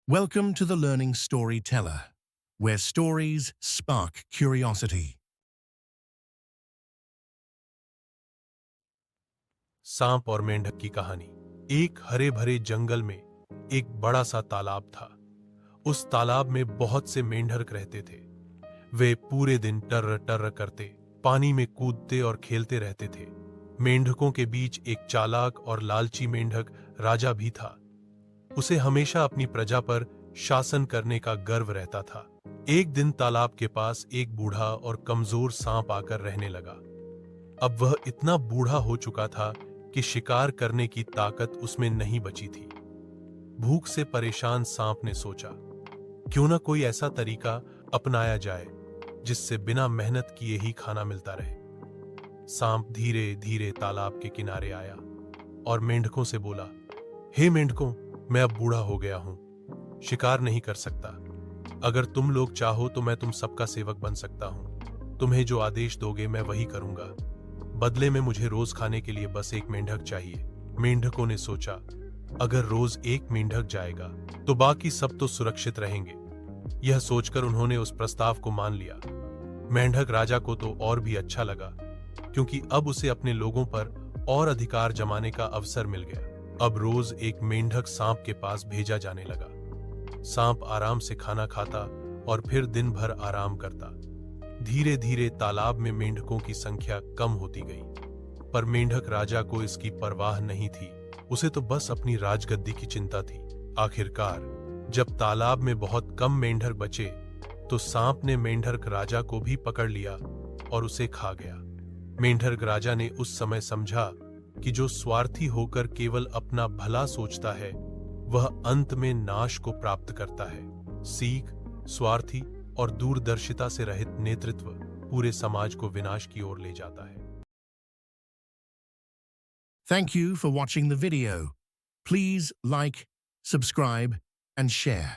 Welcome to the Learning Storyteller, where stories spark curiosity. सांप और मेंढक की कहानी। एक हरे भरे जंगल में एक बड़ा सा तालाब था। उस तालाब में बहुत से मेंढक रहते थे। वे पूरे दिन टर्र टर्र करते, पानी में कूदते और खेलते रहते थे। मेंढकों के बीच एक चालाक और लालची मेंढक राजा भी था। उसे हमेशा अपनी प्रजा पर शासन करने का गर्व रहता था। एक दिन तालाब के पास एक बूढ़ा और कमजोर सांप आकर रहने लगा। अब वह इतना बूढ़ा हो चुका था कि शिकार करने की ताकत उसमें नहीं बची थी। भूख से परेशान सांप ने सोचा, क्यों ना कोई ऐसा तरीका अपनाया जाए जिससे बिना मेहनत किए ही खाना मिलता रहे। सांप धीरे धीरे तालाब के किनारे आया और मेंढकों से बोला, हे मेंढकों, मैं अब बूढ़ा हो गया हूं, शिकार नहीं कर सकता। अगर तुम लोग चाहो तो मैं तुम सबका सेवक बन सकता हूं। तुम्हें जो आदेश दोगे मैं वही करूंगा। बदले में मुझे रोज खाने के लिए बस एक मेंढक चाहिए। मेंढकों ने सोचा, अगर रोज एक मेंढक जाएगा तो बाकी सब तो सुरक्षित रहेंगे। यह सोचकर उन्होंने उस प्रस्ताव को मान लिया। मेंढक राजा को तो और भी अच्छा लगा, क्योंकि अब उसे अपने लोगों पर और अधिकार जमाने का अवसर मिल गया। अब रोज एक मेंढक सांप के पास भेजा जाने लगा। सांप आराम से खाना खाता और फिर दिन भर आराम करता। धीरे धीरे तालाब में मेंढकों की संख्या कम होती गई, पर मेंढक राजा को इसकी परवाह नहीं थी। उसे तो बस अपनी राजगद्दी की चिंता थी। आखिरकार जब तालाब में बहुत कम मेंढक बचे तो सांप ने मेंढक राजा को भी पकड़ लिया और उसे खा गया। मेंढक राजा ने उस समय समझा कि जो स्वार्थी होकर केवल अपना भला सोचता है वह अंत में नाश को प्राप्त करता है। सीख, स्वार्थी और दूरदर्शिता से रहित नेतृत्व पूरे समाज को विनाश की ओर ले जाता है। Thank you for watching the video. Please like, subscribe, and share.